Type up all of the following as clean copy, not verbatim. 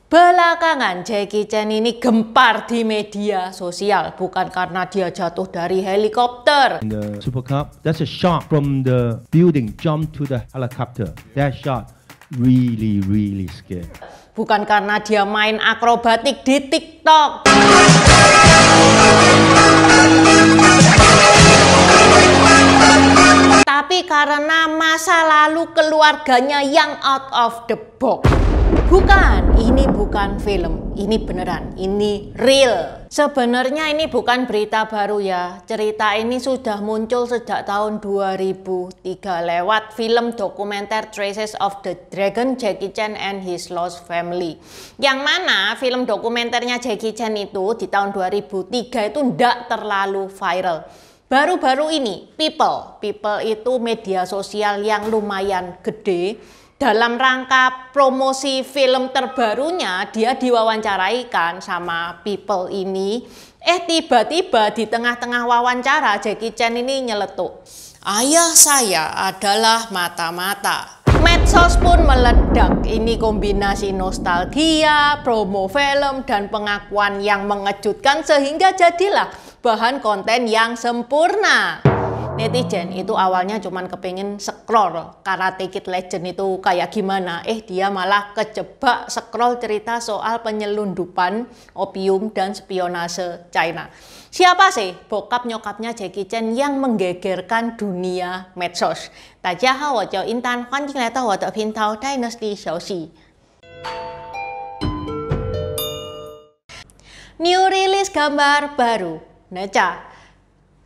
Belakangan Jackie Chan ini gempar di media sosial bukan karena dia jatuh dari helikopter. In the Super Cup, that's a shot from the building, jump to the helicopter. That shot really scary. Bukan karena dia main akrobatik di TikTok. Tapi karena masa lalu keluarganya yang out of the box. Bukan, ini bukan film, ini beneran, ini real. Sebenarnya ini bukan berita baru ya. Cerita ini sudah muncul sejak tahun 2003 lewat film dokumenter Traces of the Dragon, Jackie Chan and His Lost Family. Yang mana film dokumenternya Jackie Chan itu di tahun 2003 itu ndak terlalu viral. Baru-baru ini, People itu media sosial yang lumayan gede. Dalam rangka promosi film terbarunya, dia diwawancarai kan sama People ini. Tiba-tiba di tengah-tengah wawancara, Jackie Chan ini nyeletuk, "Ayah saya adalah mata-mata." Medsos pun meledak. Ini kombinasi nostalgia, promo film, dan pengakuan yang mengejutkan sehingga jadilah bahan konten yang sempurna. Netizen itu awalnya cuman kepengen scroll Karate Kid Legend itu kayak gimana. Dia malah kejebak scroll cerita soal penyelundupan opium dan spionase China. Siapa sih bokap nyokapnya Jackie Chan yang menggegerkan dunia medsos? Dajiahao, wo jiao Intan,欢迎来到我的频道 Dynasty 消息。New release gambar baru, Neca.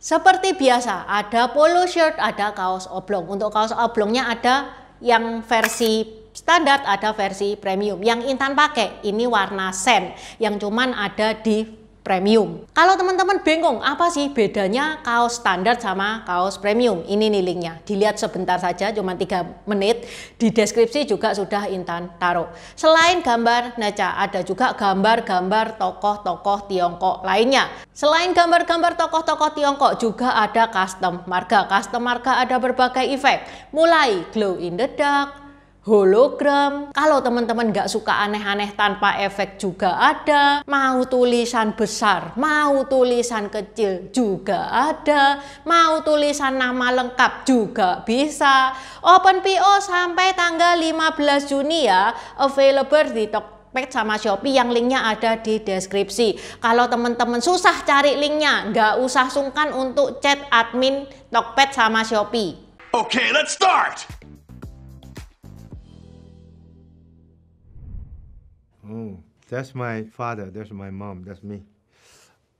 Seperti biasa, ada polo shirt, ada kaos oblong. Untuk kaos oblongnya ada yang versi standar, ada versi premium. Yang Intan pakai ini warna sen, yang cuman ada di premium. Kalau teman-teman bingung apa sih bedanya kaos standar sama kaos premium, ini nih linknya. Dilihat sebentar saja, cuma 3 menit. Di deskripsi juga sudah Intan taruh. Selain gambar Neca, ada juga gambar-gambar tokoh-tokoh Tiongkok lainnya. Selain gambar-gambar tokoh-tokoh Tiongkok, juga ada custom marga. Custom marga ada berbagai efek, mulai glow in the dark, hologram. Kalau teman-teman nggak suka aneh-aneh tanpa efek juga ada. Mau tulisan besar, mau tulisan kecil juga ada. Mau tulisan nama lengkap juga bisa. Open PO sampai tanggal 15 Juni ya. Available di Tokped sama Shopee, yang linknya ada di deskripsi. Kalau teman-teman susah cari linknya, nggak usah sungkan untuk chat admin Tokped sama Shopee. Okay, let's start! Oh, that's my father, that's my mom, that's me.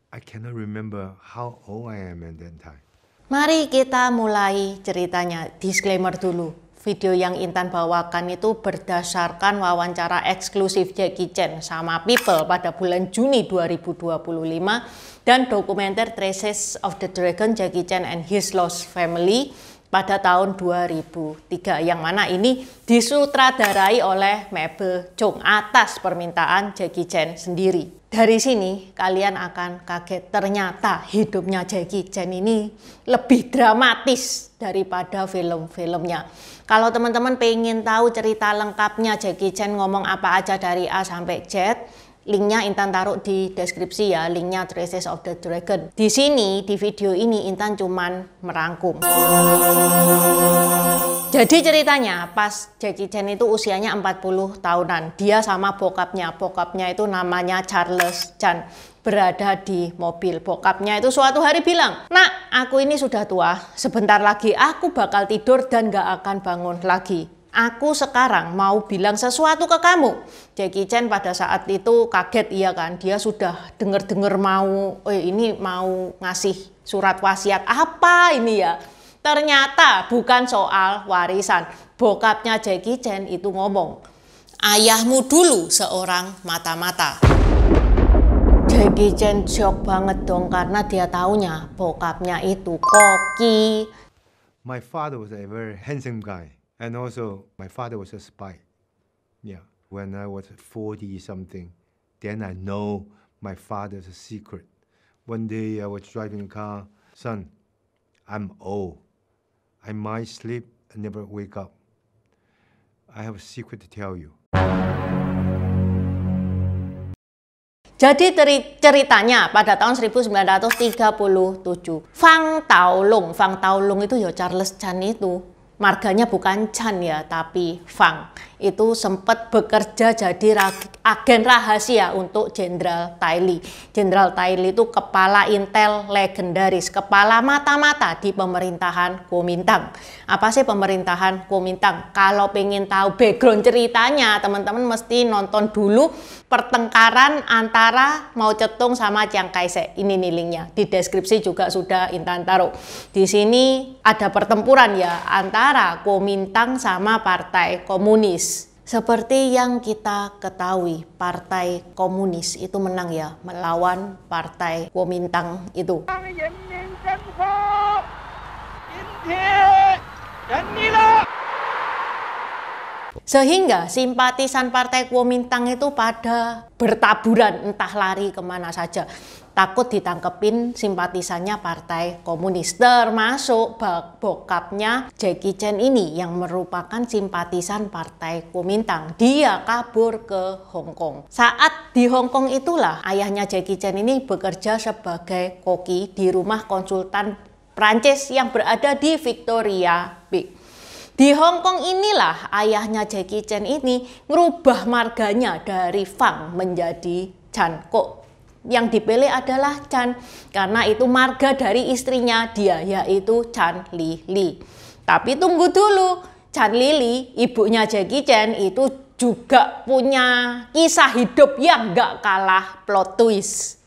I cannot remember how old I am at that time. Mari kita mulai ceritanya. Disclaimer dulu. Video yang Intan bawakan itu berdasarkan wawancara eksklusif Jackie Chan sama People pada bulan Juni 2025 dan dokumenter Traces of the Dragon, Jackie Chan and His Lost Family pada tahun 2003, yang mana ini disutradarai oleh Mabel Chung atas permintaan Jackie Chan sendiri. Dari sini kalian akan kaget, ternyata hidupnya Jackie Chan ini lebih dramatis daripada film-filmnya. Kalau teman-teman pengen tahu cerita lengkapnya Jackie Chan ngomong apa aja dari A sampai Z, linknya Intan taruh di deskripsi ya, linknya Traces of the Dragon. Di sini, di video ini Intan cuman merangkum. Jadi ceritanya pas Jackie Chan itu usianya 40 tahunan. Dia sama bokapnya itu namanya Charles Chan, berada di mobil. Bokapnya itu suatu hari bilang, "Nak, aku ini sudah tua, sebentar lagi aku bakal tidur dan gak akan bangun lagi. Aku sekarang mau bilang sesuatu ke kamu." Jackie Chan pada saat itu kaget, iya kan, dia sudah denger-denger mau ini mau ngasih surat wasiat apa ini ya. Ternyata bukan soal warisan. Bokapnya Jackie Chan itu ngomong, "Ayahmu dulu seorang mata-mata." Jackie Chan shock banget dong, karena dia taunya bokapnya itu koki. My father was a very handsome guy. And also, my father was a spy. Yeah, when I was 40 something, then I know my father's secret. One day I was driving a car. "Son, I'm old. I might sleep and never wake up. I have a secret to tell you." Jadi ceritanya pada tahun 1937, Fang Taolong itu ya Charles Chan itu, marganya bukan Chan ya, tapi Fang. Itu sempat bekerja jadi agen rahasia untuk Jenderal Tai Li. Jenderal Tai Li itu kepala intel legendaris, kepala mata-mata di pemerintahan Kuomintang. Apa sih pemerintahan Kuomintang? Kalau pengen tahu background ceritanya, teman-teman mesti nonton dulu pertengkaran antara Mao Zedong sama Chiang Kai-shek. Ini nih linknya, di deskripsi juga sudah Intan taruh. Di sini ada pertempuran ya antara Kuomintang sama Partai Komunis. Seperti yang kita ketahui, Partai Komunis itu menang ya melawan Partai Kuomintang itu. Sehingga simpatisan Partai Kuomintang itu pada bertaburan entah lari kemana saja. Takut ditangkepin simpatisannya Partai Komunis, termasuk bokapnya Jackie Chan ini yang merupakan simpatisan Partai Kuomintang. Dia kabur ke Hong Kong. Saat di Hong Kong itulah ayahnya Jackie Chan ini bekerja sebagai koki di rumah konsultan Prancis yang berada di Victoria Peak. Di Hong Kong inilah ayahnya Jackie Chan ini ngerubah marganya dari Fang menjadi Chan. Kok yang dipilih adalah Chan? Karena itu marga dari istrinya dia, yaitu Chan Li Li. Tapi tunggu dulu, Chan Li Li, ibunya Jackie Chan itu juga punya kisah hidup yang gak kalah plot twist.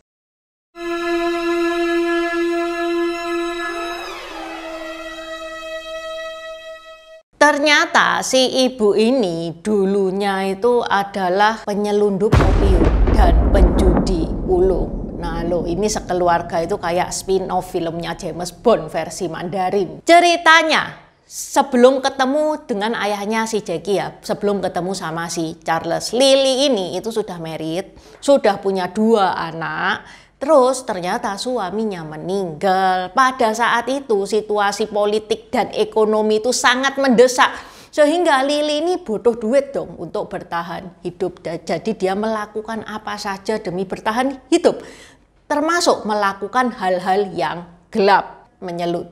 Ternyata si ibu ini dulunya itu adalah penyelundup opium dan penjudi ulung. Nah lo, ini sekeluarga itu kayak spin-off filmnya James Bond versi Mandarin. Ceritanya, sebelum ketemu dengan ayahnya si Jackie ya, sebelum ketemu sama si Charles, Lily ini itu sudah married, sudah punya 2 anak. Terus ternyata suaminya meninggal. Pada saat itu situasi politik dan ekonomi itu sangat mendesak. Sehingga Lily ini butuh duit dong untuk bertahan hidup. Jadi dia melakukan apa saja demi bertahan hidup. Termasuk melakukan hal-hal yang gelap.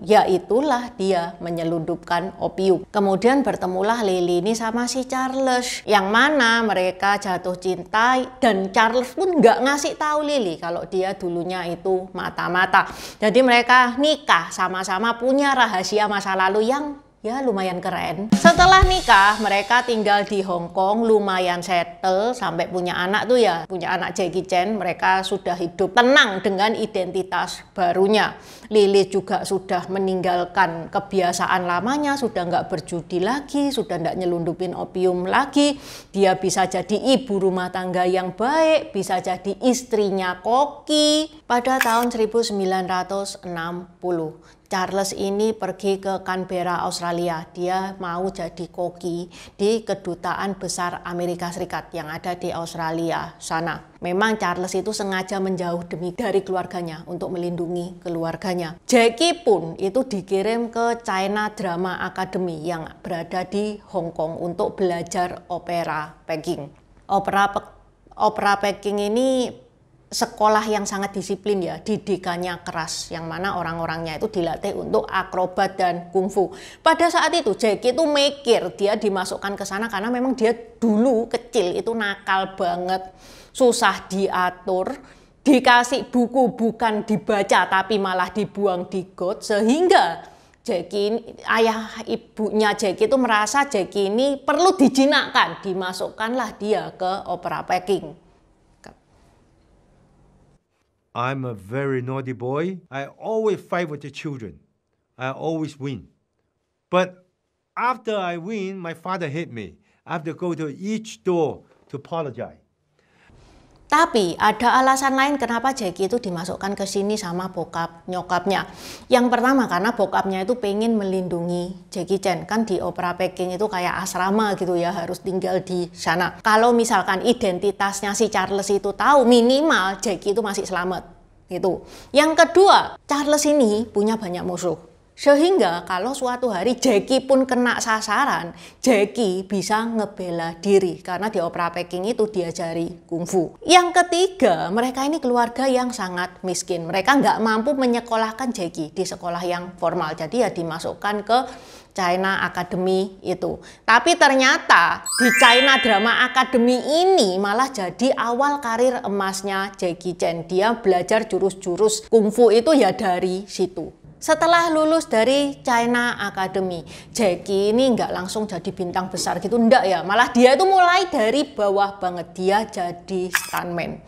Ya itulah dia menyelundupkan opium. Kemudian bertemulah Lily ini sama si Charles, yang mana mereka jatuh cinta dan Charles pun nggak ngasih tahu Lily kalau dia dulunya itu mata-mata. Jadi mereka nikah sama-sama punya rahasia masa lalu yang ya lumayan keren. Setelah nikah mereka tinggal di Hong Kong, lumayan settle sampai punya anak tuh ya, punya anak Jackie Chan. Mereka sudah hidup tenang dengan identitas barunya. Lily juga sudah meninggalkan kebiasaan lamanya, sudah nggak berjudi lagi, sudah nggak nyelundupin opium lagi. Dia bisa jadi ibu rumah tangga yang baik, bisa jadi istrinya koki. Pada tahun 1960 Charles ini pergi ke Canberra, Australia. Dia mau jadi koki di Kedutaan Besar Amerika Serikat yang ada di Australia sana. Memang Charles itu sengaja menjauh dari keluarganya untuk melindungi keluarganya. Jackie pun itu dikirim ke China Drama Academy yang berada di Hong Kong untuk belajar opera Peking. Opera Peking ini sekolah yang sangat disiplin ya, didikannya keras, yang mana orang-orangnya itu dilatih untuk akrobat dan kungfu. Pada saat itu Jackie itu mikir dia dimasukkan ke sana karena memang dia dulu kecil itu nakal banget, susah diatur, dikasih buku bukan dibaca tapi malah dibuang di got, sehingga Jackie, ayah ibunya Jackie itu merasa Jackie ini perlu dijinakkan, dimasukkanlah dia ke opera Peking. I'm a very naughty boy. I always fight with the children. I always win. But after I win, my father hit me. I have to go to each door to apologize. Tapi ada alasan lain kenapa Jackie itu dimasukkan ke sini sama nyokapnya. Yang pertama karena bokapnya itu pengen melindungi Jackie Chan. Kan di opera Peking itu kayak asrama gitu ya, harus tinggal di sana. Kalau misalkan identitasnya si Charles itu tahu, minimal Jackie itu masih selamat gitu. Yang kedua, Charles ini punya banyak musuh. Sehingga kalau suatu hari Jackie pun kena sasaran, Jackie bisa ngebela diri karena di Opera Peking itu diajari kungfu. Yang ketiga, mereka ini keluarga yang sangat miskin. Mereka nggak mampu menyekolahkan Jackie di sekolah yang formal. Jadi ya dimasukkan ke China Academy itu. Tapi ternyata di China Drama Academy ini malah jadi awal karir emasnya Jackie Chan. Dia belajar jurus-jurus kungfu itu ya dari situ. Setelah lulus dari China Academy, Jackie ini nggak langsung jadi bintang besar gitu, enggak ya. Malah dia itu mulai dari bawah banget, dia jadi stuntman.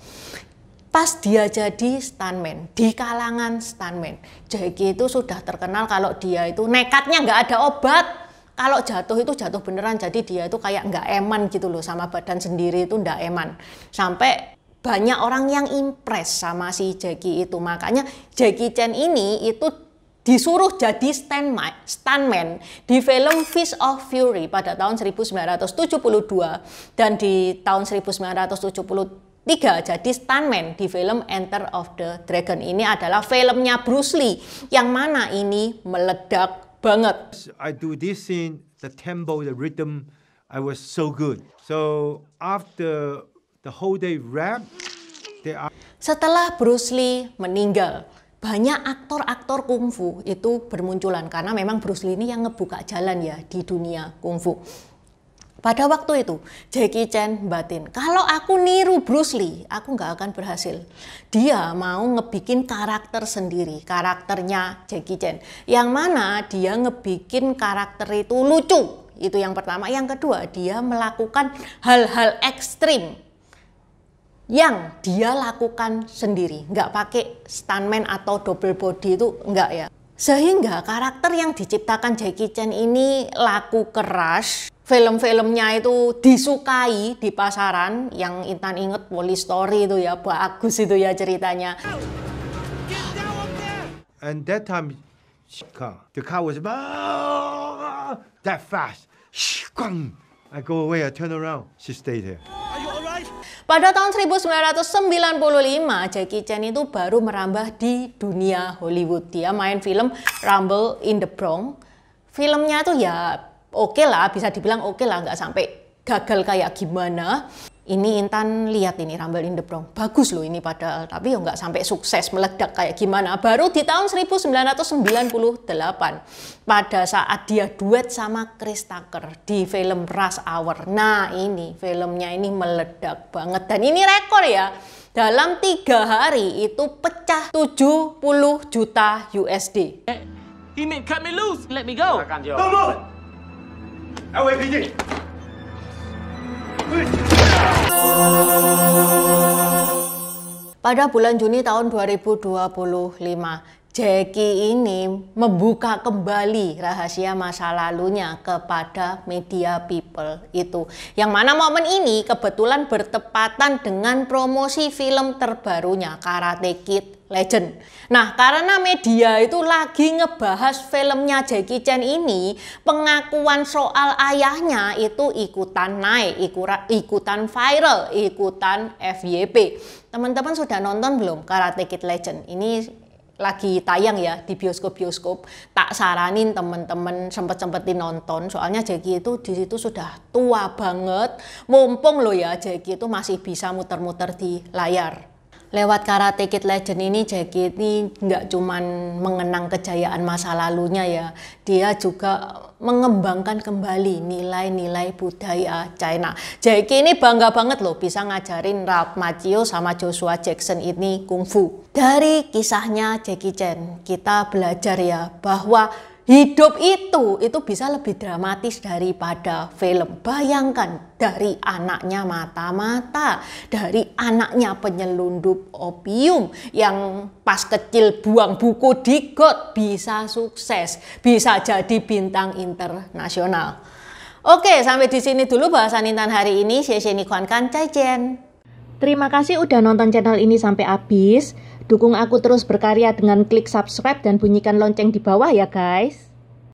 Pas dia jadi stuntman, di kalangan stuntman, Jackie itu sudah terkenal kalau dia itu nekatnya nggak ada obat. Kalau jatuh itu jatuh beneran, jadi dia itu kayak nggak eman gitu loh, sama badan sendiri itu nggak eman. Sampai banyak orang yang impress sama si Jackie itu. Makanya Jackie Chan ini itu disuruh jadi stuntman di film Fist of Fury pada tahun 1972 dan di tahun 1973 jadi stuntman di film Enter of the Dragon. Ini adalah filmnya Bruce Lee yang mana ini meledak banget. I do this scene, the tempo, the rhythm, I was so good. So after the whole day rap, setelah Bruce Lee meninggal, banyak aktor-aktor kungfu itu bermunculan karena memang Bruce Lee ini yang ngebuka jalan ya di dunia kungfu. Pada waktu itu Jackie Chan batin, kalau aku niru Bruce Lee, aku nggak akan berhasil. Dia mau ngebikin karakter sendiri, karakternya Jackie Chan. Yang mana dia ngebikin karakter itu lucu, itu yang pertama. Yang kedua, dia melakukan hal-hal ekstrim yang dia lakukan sendiri, nggak pakai stuntman atau double body itu enggak ya. Sehingga karakter yang diciptakan Jackie Chan ini laku keras, film-filmnya itu disukai di pasaran. Yang Intan inget Police Story itu ya, bagus itu ya ceritanya. And that time, the car was that fast. I go away, I turn around, she stayed there. Pada tahun 1995, Jackie Chan itu baru merambah di dunia Hollywood. Dia main film Rumble in the Bronx. Filmnya tuh ya oke lah, bisa dibilang oke lah, nggak sampai gagal kayak gimana. Ini Intan lihat ini Rumble in the Bronx, bagus loh ini padahal, tapi ya nggak sampai sukses meledak kayak gimana. Baru di tahun 1998 pada saat dia duet sama Chris Tucker di film Rush Hour. Nah ini filmnya ini meledak banget dan ini rekor ya. Dalam 3 hari itu pecah 70 juta USD. He meant cut me loose, let me go. No more! LAPD! Pada bulan Juni tahun 2025, Jackie ini membuka kembali rahasia masa lalunya kepada media people itu. Yang mana momen ini kebetulan bertepatan dengan promosi film terbarunya Karate Kid Legend. Nah, karena media itu lagi ngebahas filmnya Jackie Chan ini, pengakuan soal ayahnya itu ikutan naik, ikutan viral, ikutan FYP. Teman-teman sudah nonton belum Karate Kid Legend? Ini lagi tayang ya di bioskop-bioskop. Tak saranin teman-teman sempet-sempetin nonton, soalnya Jackie itu di situ sudah tua banget. Mumpung loh ya, Jackie itu masih bisa muter-muter di layar. Lewat Karate Kid Legend ini, Jackie ini nggak cuman mengenang kejayaan masa lalunya ya, dia juga mengembangkan kembali nilai-nilai budaya China. Jackie ini bangga banget loh bisa ngajarin Ralph Macchio sama Joshua Jackson ini kungfu. Dari kisahnya Jackie Chan kita belajar ya bahwa hidup itu bisa lebih dramatis daripada film. Bayangkan dari anaknya mata-mata, dari anaknya penyelundup opium yang pas kecil buang buku di got bisa sukses, bisa jadi bintang internasional. Oke, sampai di sini dulu bahasan Intan hari ini. Terima kasih udah nonton channel ini sampai habis. Dukung aku terus berkarya dengan klik subscribe dan bunyikan lonceng di bawah ya guys.